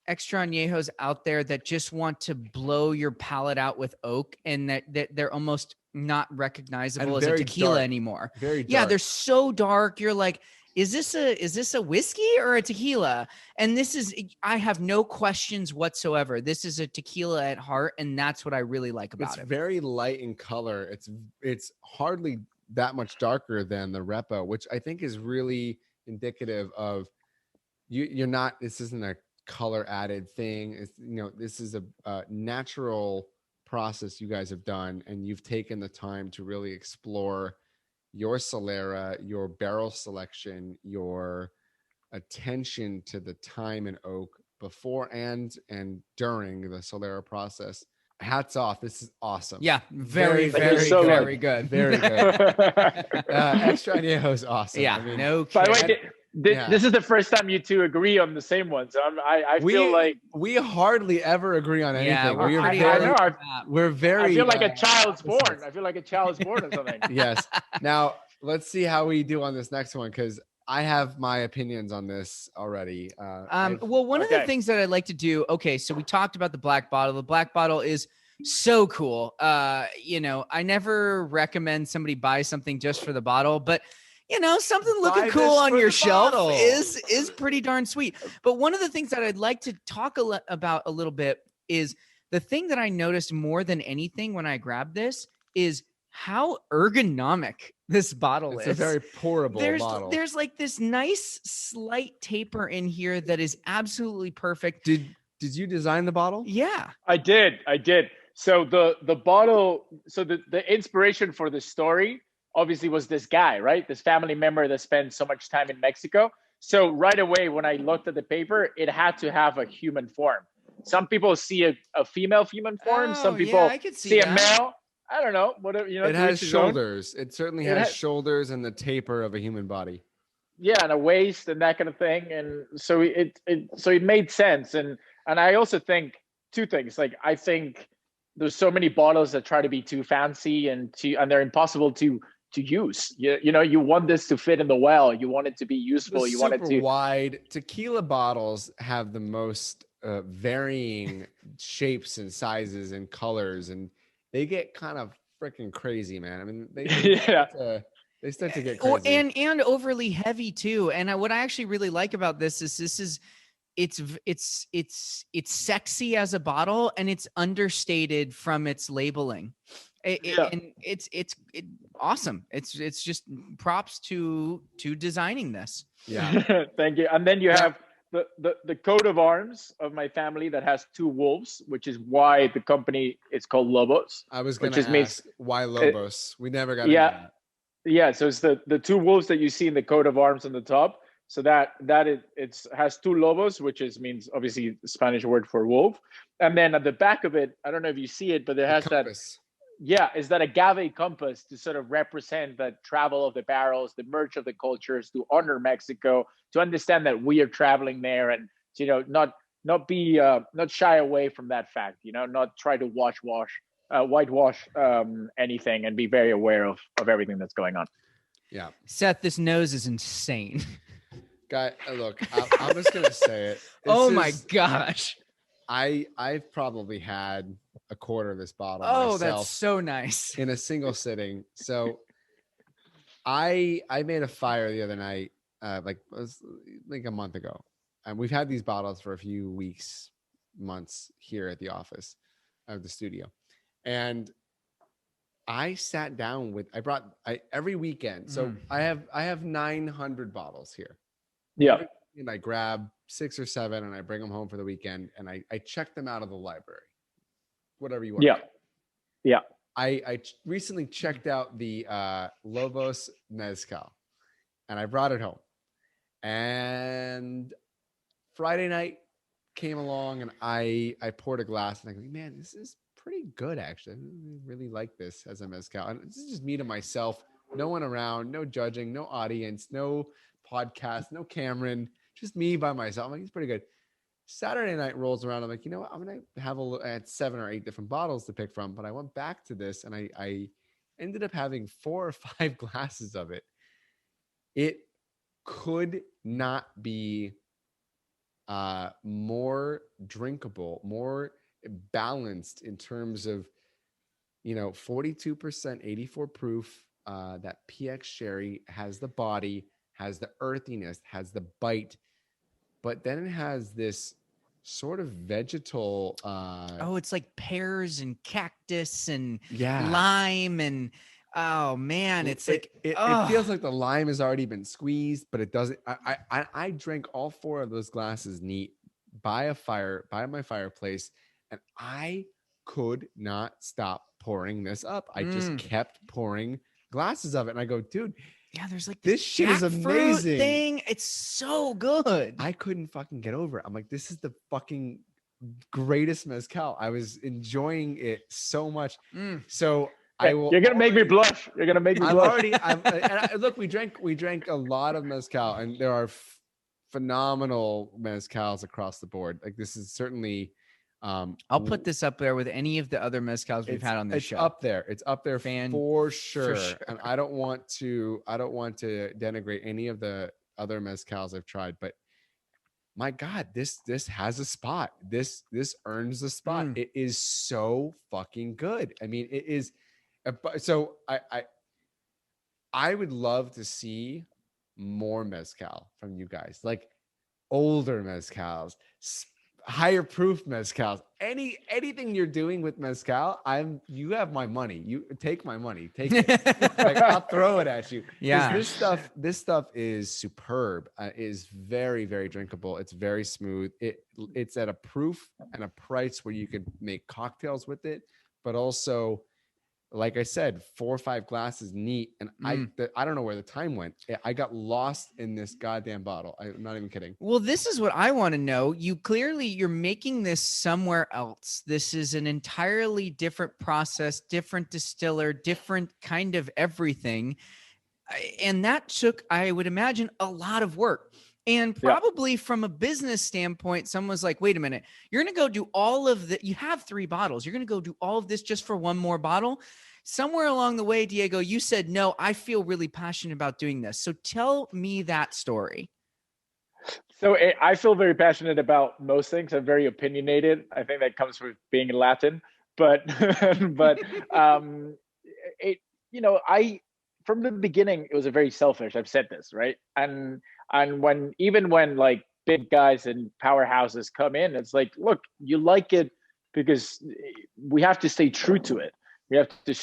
extra añejos out there that just want to blow your palate out with oak, and that they're almost not recognizable And as a very tequila dark. anymore. Very Yeah, dark. they're so dark. You're like, is this a whiskey or a tequila? And I have no questions whatsoever. This is a tequila at heart, and that's what I really like about It's it. very light in color. It's hardly that much darker than the Repo, which I think is really indicative of you're not, this isn't a color added thing. It's, this is a natural process you guys have done, and you've taken the time to really explore your Solera, your barrel selection, your attention to the time and oak before and during the Solera process. Hats off. This is awesome. Yeah, very so very good. Very good. Extra Añejo is awesome. Yeah, I mean, no By the kidding. way, this is the first time you two agree on the same one. So I feel like we hardly ever agree on anything. Yeah, we're pretty I hard know. on We're very. I feel like a child's born. I feel like a child's born or something. Yes. Now let's see how we do on this next one, because I have my opinions on this already. Well, one of the things that I'd like to do. Okay, so we talked about the black bottle. The black bottle is so cool. I never recommend somebody buy something just for the bottle, but something looking cool on your shelf is pretty darn sweet. But one of the things that I'd like to talk about a little bit is the thing that I noticed more than anything when I grabbed this is how ergonomic this bottle is. It's a very pourable bottle. There's like this nice slight taper in here that is absolutely perfect. Did you design the bottle? Yeah, I did. So the bottle, so the inspiration for the story obviously was this guy, right? This family member that spent so much time in Mexico. So right away, when I looked at the paper, it had to have a human form. Some people see a female human form. Some people I could see a male. I don't know. Whatever, it has shoulders. It certainly has shoulders and the taper of a human body. Yeah, and a waist and that kind of thing. And so it made sense. And I also think two things. Like, I think there's so many bottles that try to be too fancy and they're impossible to use. You want this to fit in the well. You want it to be useful. You want it to wide. Tequila bottles have the most varying shapes and sizes and colors, and they get kind of freaking crazy, man. I mean, they start to get crazy. And overly heavy too. And what I actually really like about this is it's sexy as a bottle, and it's understated from its labeling. And it's awesome. It's just props to designing this. Yeah. Thank you. And then you have the coat of arms of my family that has two wolves, which is why the company is called Lobos. I was going to ask why Lobos. We never got into that. Yeah. So it's the two wolves that you see in the coat of arms on the top. So that has two lobos, which means obviously the Spanish word for wolf. And then at the back of it, I don't know if you see it, but it has that. Yeah, is that agave compass to sort of represent the travel of the barrels, the merge of the cultures, to honor Mexico, to understand that we are traveling there, and not shy away from that fact. Not try to whitewash anything, and be very aware of everything that's going on. Yeah, Seth, this nose is insane. Guy, look, I'm just gonna say it. My gosh. I've probably had a quarter of this bottle. Oh, that's so nice. In a single sitting. So I made a fire the other night, it was like a month ago. And we've had these bottles for a few months here at the office of the studio. And I sat down every weekend. So I have 900 bottles here. Yeah. And I grab 6 or 7 and I bring them home for the weekend, and I check them out of the library, whatever you want. Yeah. Yeah. I recently checked out the Lobos Mezcal, and I brought it home, and Friday night came along, and I poured a glass, and I go, man, this is pretty good. Actually, I really like this as a Mezcal. And this is just me to myself, no one around, no judging, no audience, no podcast, no Cameron, just me by myself. I'm like, it's pretty good. Saturday night rolls around. I'm like, you know what? I'm going to have I had 7 or 8 different bottles to pick from, but I went back to this, and I ended up having 4 or 5 glasses of it. It could not be more drinkable, more balanced in terms of, 42%, 84 proof. That PX sherry has the body, has the earthiness, has the bite, but then it has this sort of vegetal. Oh, it's like pears and cactus and Yeah. lime and oh man, it's like it feels like the lime has already been squeezed, but it doesn't. I drank all 4 of those glasses neat by my fireplace, and I could not stop pouring this up. I just kept pouring glasses of it, and I go, dude, yeah, there's like this shit is amazing thing. It's so good. I couldn't fucking get over it. I'm like, this is the fucking greatest mezcal. I was enjoying it so much. So I will. You're gonna make me blush. You're gonna make me blush. Look, we drank a lot of mezcal, and there are phenomenal mezcals across the board. Like, this is certainly. I'll put this up there with any of the other mezcals we've had on this show. It's up there for sure. And I don't want to denigrate any of the other mezcals I've tried, but my God, this has a spot. This earns a spot. It is so fucking good. I mean, it is. So I would love to see more mezcal from you guys, like older mezcals, higher proof mezcals, anything you're doing with mezcal. You have my money. You take my money. Take it. Like, I'll throw it at you. Yeah. This stuff is superb. Is very, very drinkable. It's very smooth. It's at a proof and a price where you could make cocktails with it, but also, like I said, 4 or 5 glasses neat. And I don't know where the time went. I got lost in this goddamn bottle. I'm not even kidding. Well, this is what I want to know. You're making this somewhere else. This is an entirely different process, different distiller, different kind of everything. And that took, I would imagine, a lot of work. And probably from a business standpoint, someone's like, wait a minute, you're going to go do all of the, you have 3 bottles. You're going to go do all of this just for 1 more bottle. Somewhere along the way, Diego, you said, no, I feel really passionate about doing this. So tell me that story. So I feel very passionate about most things. I'm very opinionated. I think that comes with being Latin, but, from the beginning, it was a very selfish. I've said this, right? And when like big guys and powerhouses come in, it's like, look, you like it because we have to stay true to it. We have to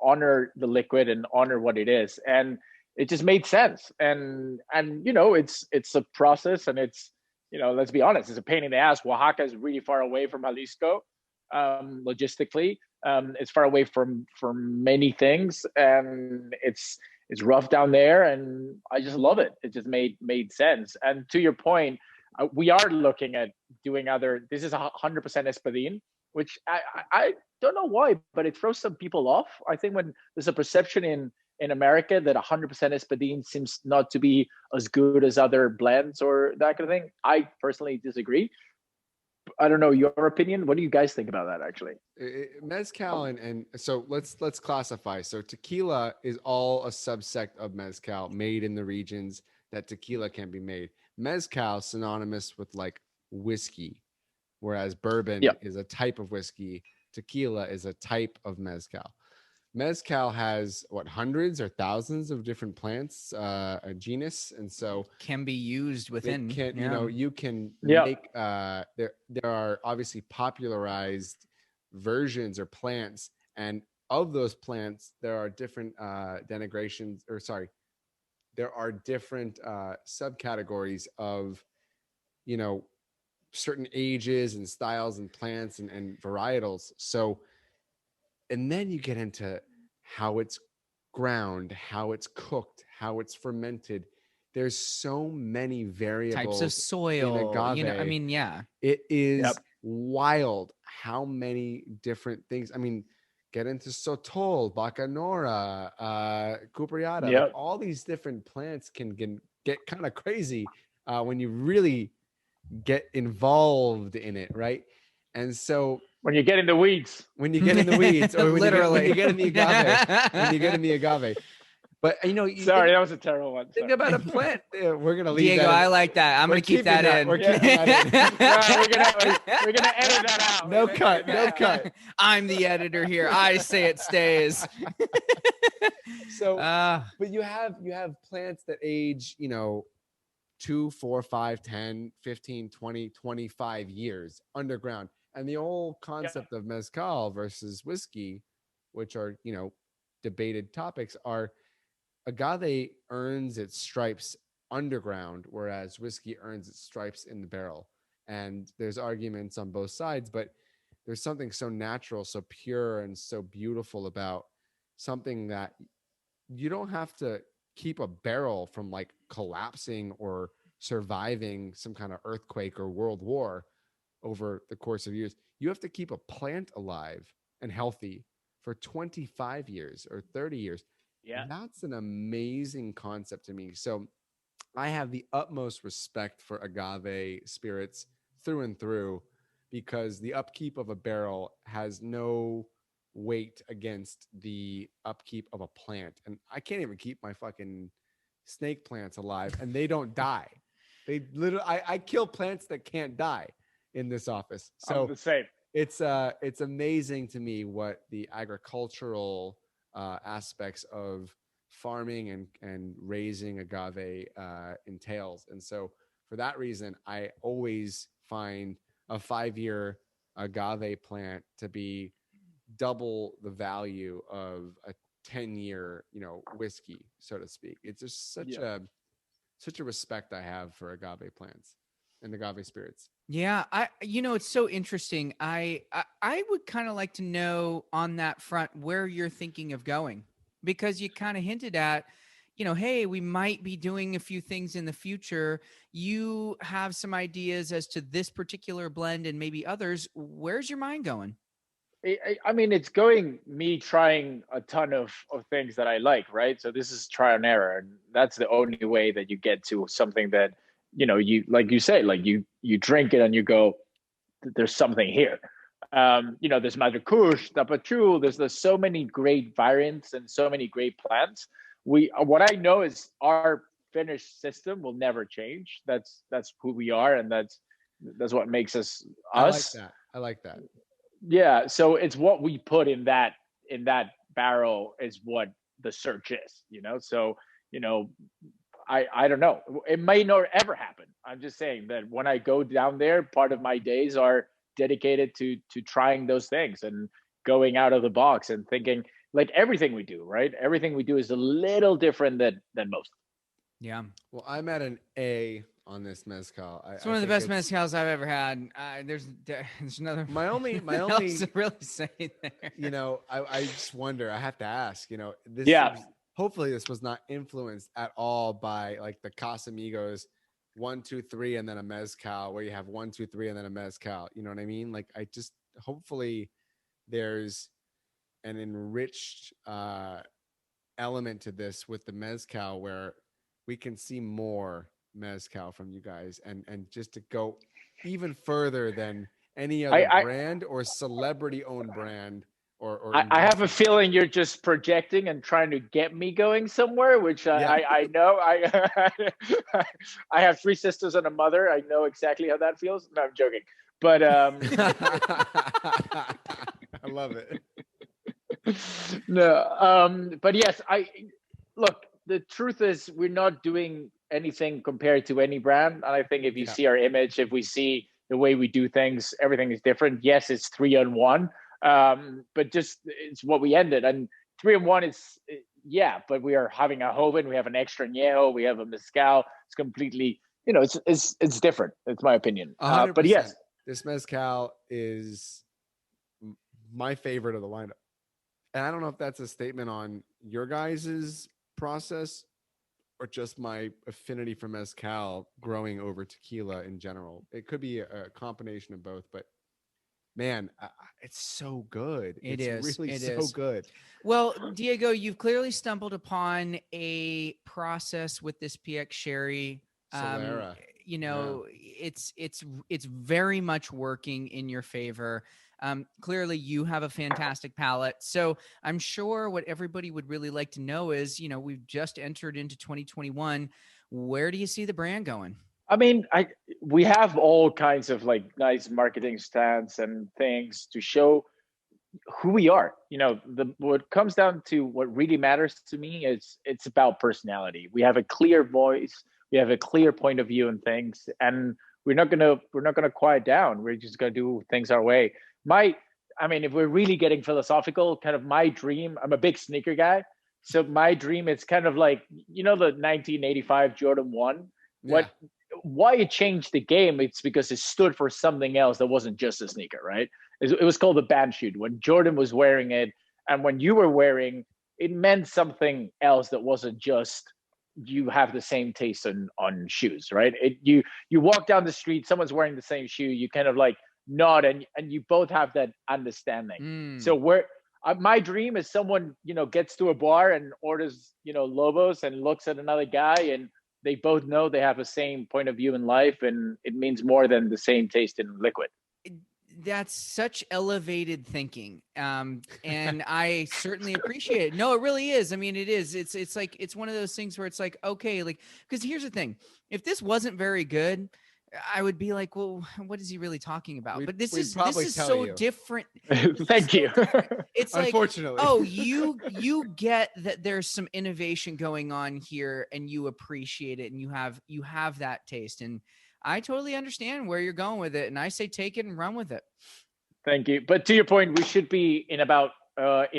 honor the liquid and honor what it is. And it just made sense. And it's a process, and it's, let's be honest, it's a pain in the ass. Oaxaca is really far away from Jalisco, logistically. It's far away from many things, and it's rough down there, and I just love it. It just made sense. And to your point, we are looking at doing this is 100% Espadín, which I don't know why, but it throws some people off. I think when there's a perception in America that 100% Espadín seems not to be as good as other blends or that kind of thing, I personally disagree. I don't know your opinion. What do you guys think about that, actually? Mezcal and so let's classify. So tequila is all a subsect of mezcal made in the regions that tequila can be made. Mezcal synonymous with like whiskey, whereas bourbon is a type of whiskey. Tequila is a type of mezcal. Mezcal has hundreds or thousands of different plants, a genus, and so can be used within. You can make. There are obviously popularized versions or plants, and of those plants, there are different there are different subcategories of, certain ages and styles and plants and varietals. So, and then you get into how it's ground, how it's cooked, how it's fermented. There's so many variables. Types of soil. In it is wild how many different things. I mean, get into Sotol, Bacanora, Cupriata. Like, all these different plants can get kind of crazy when you really get involved in it, right? And so when you get in the weeds, or literally when you get in the agave, But you Sorry, that was a terrible one. think Sorry. about a plant. We're gonna leave Diego, that. I like that. I'm We're going to keep keeping that in. We're keeping that in. No, we're gonna edit that out. No We're gonna cut. edit No that cut. out. I'm the editor here. I say it stays. So, Uh, but you have plants that age, 2, 4, 5, 10, 15, 20, 25 years underground. And the whole concept of mezcal versus whiskey, which are, debated topics, are agave earns its stripes underground, whereas whiskey earns its stripes in the barrel. And there's arguments on both sides, but there's something so natural, so pure, and so beautiful about something that you don't have to keep a barrel from like collapsing or surviving some kind of earthquake or world war over the course of years. You have to keep a plant alive and healthy for 25 years or 30 years. Yeah. That's an amazing concept to me. So I have the utmost respect for agave spirits through and through, because the upkeep of a barrel has no weight against the upkeep of a plant. And I can't even keep my fucking snake plants alive, and they don't die. They literally, I kill plants that can't die in this office. So I'm the same. it's amazing to me what the agricultural aspects of farming and raising agave entails. And so for that reason, I always find a 5-year agave plant to be double the value of a 10-year, whiskey, so to speak. It's just such a respect I have for agave plants and agave spirits. yeah, it's so interesting. I would kind of like to know on that front where you're thinking of going, because you kind of hinted at, hey, we might be doing a few things in the future. You have some ideas as to this particular blend and maybe others. Where's your mind going? I mean, it's going me trying a ton of things that I like, right? So this is trial and error, and that's the only way that you get to something that, you, like you say, like you drink it and you go, there's something here. There's Madre Kush, Tapachul, there's so many great variants and so many great plants. What I know is our finished system will never change. That's who we are, and that's what makes us us. I like that. Yeah, so it's what we put in that barrel is what the search is, So, I don't know. It may not ever happen. I'm just saying that when I go down there, part of my days are dedicated to trying those things and going out of the box and thinking, like everything we do, right? Everything we do is a little different than most. Yeah. Well, I'm at an A on this mezcal. It's one of the best mezcals I've ever had. There's another. My only to really say there. I just wonder. I have to ask. This. Yeah. Hopefully, this was not influenced at all by like the Casamigos 1, 2, 3, and then a mezcal, where you have 1, 2, 3, and then a mezcal. You know what I mean? Like, hopefully there's an enriched element to this with the mezcal, where we can see more mezcal from you guys, and just to go even further than any other brand or celebrity owned brand. Or I have a feeling you're just projecting and trying to get me going somewhere, which I know. I have 3 sisters and a mother. I know exactly how that feels. No, I'm joking. But I love it. No, but yes, look. The truth is, we're not doing anything compared to any brand. And I think if you see our image, if we see the way we do things, everything is different. Yes, it's 3-on-1. But just it's what we ended, and 3-on-1 is but we are having a Joven, we have an extra Anejo, we have a Mezcal. It's completely, it's different. It's my opinion. But yes, this Mezcal is my favorite of the lineup, and I don't know if that's a statement on your guys's process or just my affinity for Mezcal growing over tequila in general. It could be a combination of both, but man, it's so good. It's really so good. Well, Diego, you've clearly stumbled upon a process with this PX Sherry. Solera. It's very much working in your favor. Clearly, you have a fantastic palate. So I'm sure what everybody would really like to know is, we've just entered into 2021. Where do you see the brand going? I mean, we have all kinds of like nice marketing stands and things to show who we are. What comes down to what really matters to me is it's about personality. We have a clear voice, we have a clear point of view on things, and we're not gonna quiet down. We're just gonna do things our way. If we're really getting philosophical, kind of my dream, I'm a big sneaker guy. So my dream is kind of like, the 1985 Jordan 1. Yeah. Why it changed the game, it's because it stood for something else that wasn't just a sneaker, right? It was called the band shoe. When Jordan was wearing it and when you were wearing it, meant something else that wasn't just you have the same taste on shoes, right? You walk down the street, someone's wearing the same shoe, you kind of like nod and you both have that understanding. So my dream is someone gets to a bar and orders Lobos and looks at another guy and they both know they have the same point of view in life, and it means more than the same taste in liquid. That's such elevated thinking. And I certainly appreciate it. No, it really is. I mean, it is. It's like, it's one of those things where it's like, okay, like, because here's the thing. If this wasn't very good, I would be like, well, what is he really talking about? But this is so different. Thank you. It's like, unfortunately, oh, you get that there's some innovation going on here and you appreciate it and you have that taste. And I totally understand where you're going with it. And I say, take it and run with it. Thank you. But to your point, we should be in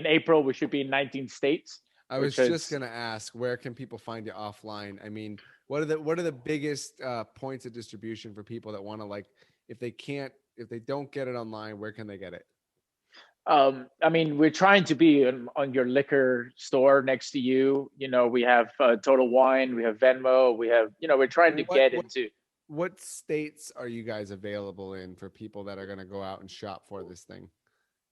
April, we should be in 19 states. I was just going to ask, where can people find you offline? I mean, what are the biggest points of distribution for people that want to, like, if they don't get it online, where can they get it? We're trying to be on your liquor store next to you. We have Total Wine, we have Venmo, we have, we're trying to get into. What states are you guys available in for people that are going to go out and shop for this thing?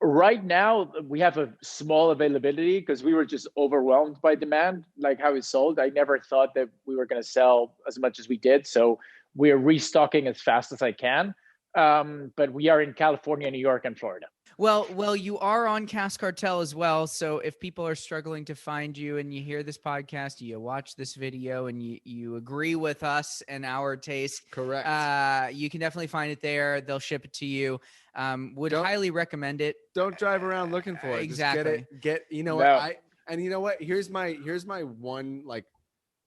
Right now, we have a small availability because we were just overwhelmed by demand, like how it sold. I never thought that we were going to sell as much as we did. So we're restocking as fast as I can. But we are in California, New York, and Florida. Well, you are on Cask Cartel as well. So if people are struggling to find you and you hear this podcast, you watch this video and you agree with us and our taste, correct. You can definitely find it there. They'll ship it to you. Would highly recommend it. Don't drive around looking for it. Exactly. Just what, here's my one, like,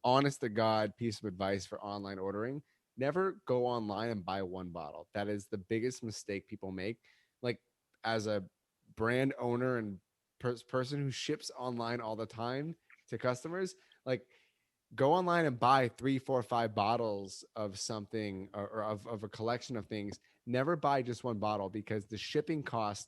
honest to God piece of advice for online ordering. Never go online and buy one bottle. That is the biggest mistake people make. Like, as a brand owner and person who ships online all the time to customers, like, go online and buy 3, 4, 5 bottles of something or of a collection of things. Never buy just one bottle, because the shipping cost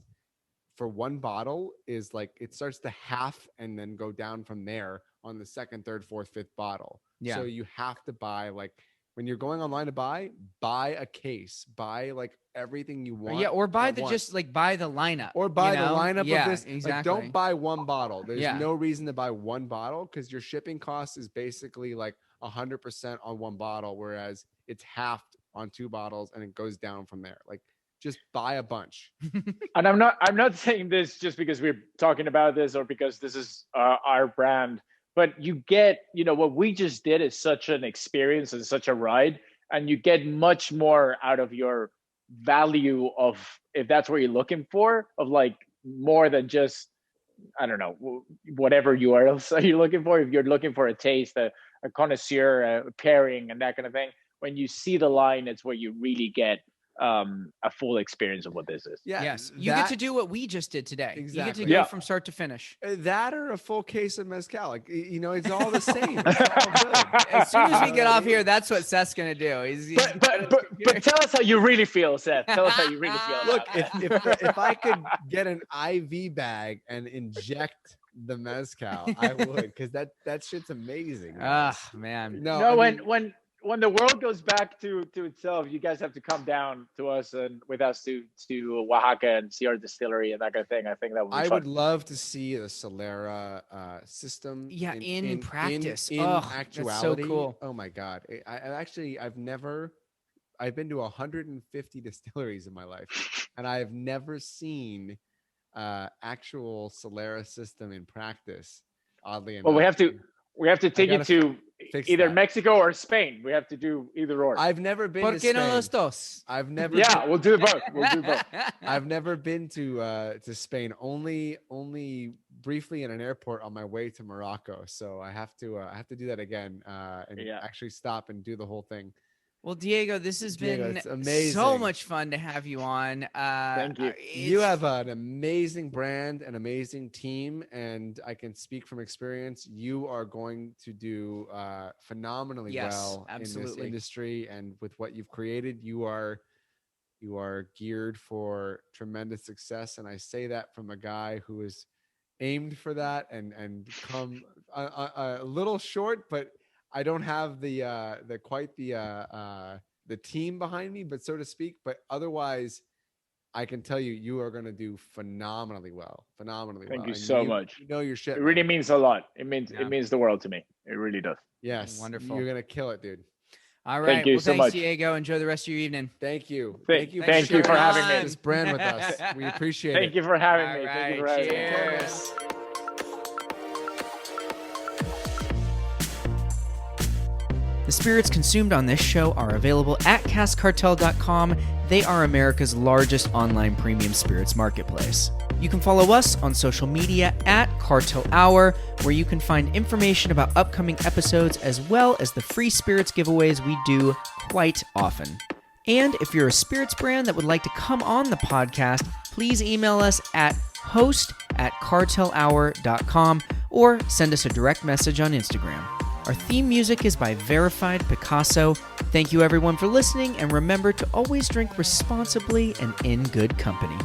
for one bottle is like, it starts to half and then go down from there on the second, third, fourth, fifth bottle. Yeah. So you have to buy, like, when you're going online to buy a case, buy like everything you want. Yeah, or buy the lineup. Or buy the lineup of this. Exactly. Like, don't buy one bottle. There's no reason to buy one bottle, because your shipping cost is basically like 100% on one bottle, whereas it's halved on 2 bottles and it goes down from there. Like, just buy a bunch. And I'm not saying this just because we're talking about this or because this is our brand. But you get, what we just did is such an experience and such a ride, and you get much more out of your value of, if that's what you're looking for, of like more than just, I don't know, whatever URLs are you looking for. If you're looking for a taste, a connoisseur, a pairing, and that kind of thing, when you see the line, it's where you really get a full experience of what this is. Yeah. Yes. You get to do what we just did today. Exactly. You get to go from start to finish. That or a full case of Mezcal. Like, it's all the same. It's all good. As soon as we get off here, that's what Seth's going to do. But tell us how you really feel, Seth. Tell us how you really feel. Look, if I could get an IV bag and inject the Mezcal, I would, because that shit's amazing. Man. When the world goes back to itself, you guys have to come down to us and with us to Oaxaca and see our distillery and that kind of thing. I think that would be fun. Would love to see the Solera system. Yeah, in practice. In actuality. That's so cool. Oh my God. I've been to 150 distilleries in my life. and I've never seen actual Solera system in practice. Oddly enough, Well, we have to take it to either that. Mexico or Spain. We have to do either or. I've never been ¿Por to qué no Spain. los dos? I've never. Yeah, we'll do both. We'll do both. I've never been to Spain. Only briefly in an airport on my way to Morocco. So I have to do that again and actually stop and do the whole thing. Well, Diego, this has been so much fun to have you on. Thank you. You have an amazing brand, an amazing team, and I can speak from experience. You are going to do phenomenally well in this industry, and with what you've created, you are geared for tremendous success. And I say that from a guy who is aimed for that and come a little short, but I don't have the team behind me, but so to speak. But otherwise, I can tell you are going to do phenomenally well. Thank you so much. You know your shit. It really means a lot. It means the world to me. It really does. Yes, wonderful. You're going to kill it, dude. All right. Thank you so thanks, much. Diego. Enjoy the rest of your evening. Thank you. Thank you for having me. This brand with us. We appreciate it. Thank you for having me. All Thank you for right, having me. cheers. The spirits consumed on this show are available at caskcartel.com. They are America's largest online premium spirits marketplace. You can follow us on social media at Cartel Hour, where you can find information about upcoming episodes as well as the free spirits giveaways we do quite often. And if you're a spirits brand that would like to come on the podcast, please email us at host@cartelhour.com or send us a direct message on Instagram. Our theme music is by Verified Picasso. Thank you everyone for listening, and remember to always drink responsibly and in good company.